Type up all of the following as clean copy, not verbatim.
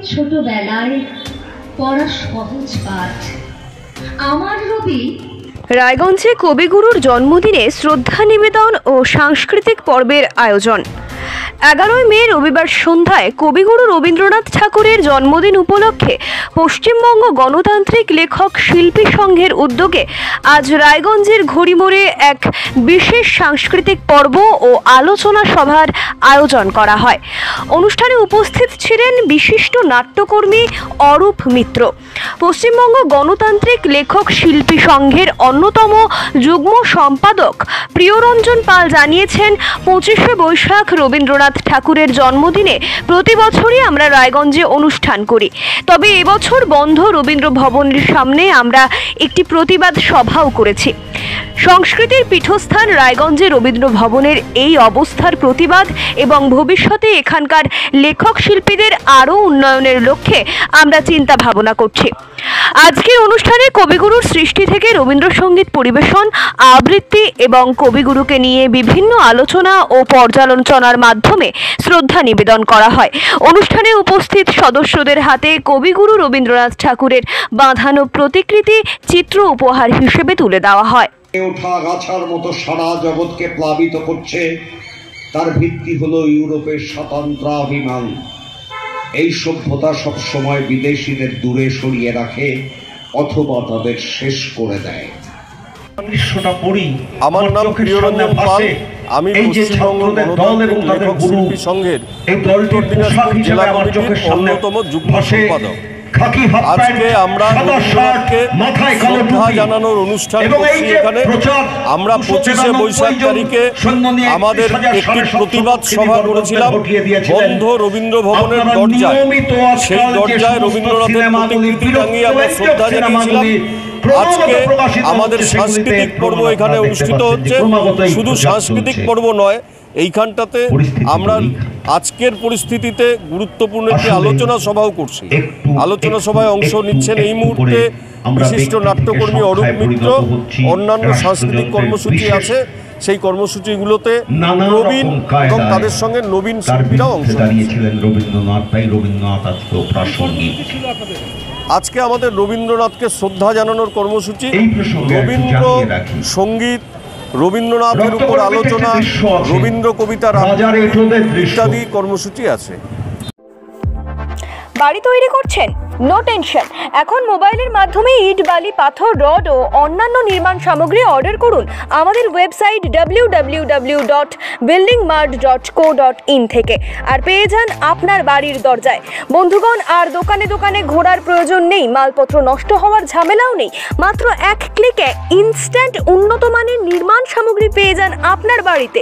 ছোটবেলায় পড়া সহজ পাঠ আমার রবি। রায়গঞ্জে কবিগুরুর জন্মদিনে শ্রদ্ধা নিবেদন ও সাংস্কৃতিক পর্বের আয়োজন। 11 মে রবিবার সন্ধ্যায় কবিগুরু রবীন্দ্রনাথ ঠাকুরের জন্মদিন উপলক্ষে পশ্চিমবঙ্গ গণতান্ত্রিক লেখক শিল্পী সংঘের উদ্যোগে আজ রায়গঞ্জের ঘড়িমোড়ে এক বিশেষ সাংস্কৃতিক পর্ব ও আলোচনা সভার আয়োজন করা হয়। অনুষ্ঠানে উপস্থিত ছিলেন বিশিষ্ট নাট্যকর্মী অরূপ মিত্র। পশ্চিমবঙ্গ গণতান্ত্রিক লেখক শিল্পী সংঘের অন্যতম যুগ্ম সম্পাদক প্রিয়রঞ্জন পাল জানিয়েছেন, 25শে বৈশাখ রবীন্দ্রনাথ ঠাকুরের জন্মদিনে প্রতি বছরই আমরা রায়গঞ্জে অনুষ্ঠান করি, তবে এবছর বন্ধ রবীন্দ্র ভবনের সামনে আমরা একটি প্রতিবাদ সভাও করেছি। সংস্কৃতির পীঠস্থান রায়গঞ্জে রবীন্দ্র ভবনের এই অবস্থার প্রতিবাদ এবং ভবিষ্যতে এখানকার লেখক শিল্পীদের আরও উন্নয়নের লক্ষ্যে আমরা চিন্তা ভাবনা করছি। আজকের অনুষ্ঠানে কবিগুরুর সৃষ্টি থেকে রবীন্দ্রসঙ্গীত পরিবেশন, আবৃত্তি এবং কবিগুরুকে নিয়ে বিভিন্ন আলোচনা ও পর্যালোচনার মাধ্যমে শ্রদ্ধা নিবেদন করা হয়। অনুষ্ঠানে উপস্থিত সদস্যদের হাতে কবিগুরু রবীন্দ্রনাথ ঠাকুরের বাঁধানো প্রতিকৃতি চিত্র উপহার হিসেবে তুলে দেওয়া হয়। ওঠা গাছার মতো সারা জগৎকে প্লাবিত করছে, তার ভিত্তি হলো ইউরোপের স্বতন্ত্রাভিমান। এই সভ্যতা সবসময় বিদেশিদের দূরে সরিয়ে রাখে অথবা তাদের শেষ করে দেয়। আমার নাম প্রিয়রঞ্জন পাল, আমি পশ্চিমবঙ্গ গণতান্ত্রিক লেখক শিল্পী সংঘের উত্তর দিনাজপুর জেলা কমিটির অন্যতম যুগ্ম সম্পাদক। আজকে আমরা রবীন্দ্রনাথকে শ্রদ্ধা জানানোর অনুষ্ঠান করছি। এখানে আমরা 25শে বৈশাখ তারিখে আমাদের একটি প্রতিবাদ সভা করেছিলাম বন্ধ রবীন্দ্র ভবনের দরজায়। সেই দরজায় রবীন্দ্রনাথের প্রতিকৃতি টাঙিয়ে আমরা শ্রদ্ধা জানিয়েছিলাম। আজকে আমাদের সাংস্কৃতিক পর্ব এখানে অনুষ্ঠিত হচ্ছে। শুধু সাংস্কৃতিক পর্ব নয়, এইখানটাতে আমরা আজকের পরিস্থিতিতে গুরুত্বপূর্ণ একটি আলোচনা সভাও করছি। আলোচনা সভায় অংশ নিচ্ছেন এই মুহূর্তে বিশিষ্ট নাট্যকর্মী অরূপ মিত্র। অন্যান্য সাংস্কৃতিক কর্মসূচি আছে, সেই কর্মসূচিগুলোতে প্রবীণ এবং তাদের সঙ্গে নবীন শিল্পীরাও অংশ নিয়েছিলেন। আজকে আমাদের রবীন্দ্রনাথকে শ্রদ্ধা জানানোর কর্মসূচি, রবীন্দ্র সঙ্গীত, রবীন্দ্রনাথের উপর আলোচনা, রবীন্দ্র কবিতার ইত্যাদি কর্মসূচি আছে। বাড়ি তৈরি করছেন? নো টেনশন, এখন মোবাইলের মাধ্যমে ইট, বালি, পাথর, রড ও অন্যান্য নির্মাণ সামগ্রী অর্ডার করুন আমাদের ওয়েবসাইট www.buildingmart.co.in থেকে, আর পেয়ে যান আপনার বাড়ির দরজায়। বন্ধুগণ, আর দোকানে দোকানে ঘোরার প্রয়োজন নেই, মালপত্র নষ্ট হওয়ার ঝামেলাও নেই। মাত্র এক ক্লিকে ইনস্ট্যান্ট উন্নত মানের নির্মাণ সামগ্রী পেয়ে যান আপনার বাড়িতে।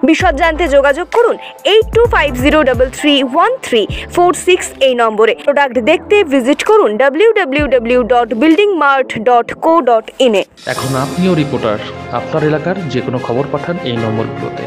বিশদ জানতে যোগাযোগ করুন 8250331346 এই নম্বরে। প্রোডাক্ট দেখতে ভিজিট করুন www.buildingmart.co.in এ। এখন আপনিও রিপোর্টার, আপনার এলাকার যে কোনো খবর পাঠান এই নম্বরগুলোতে।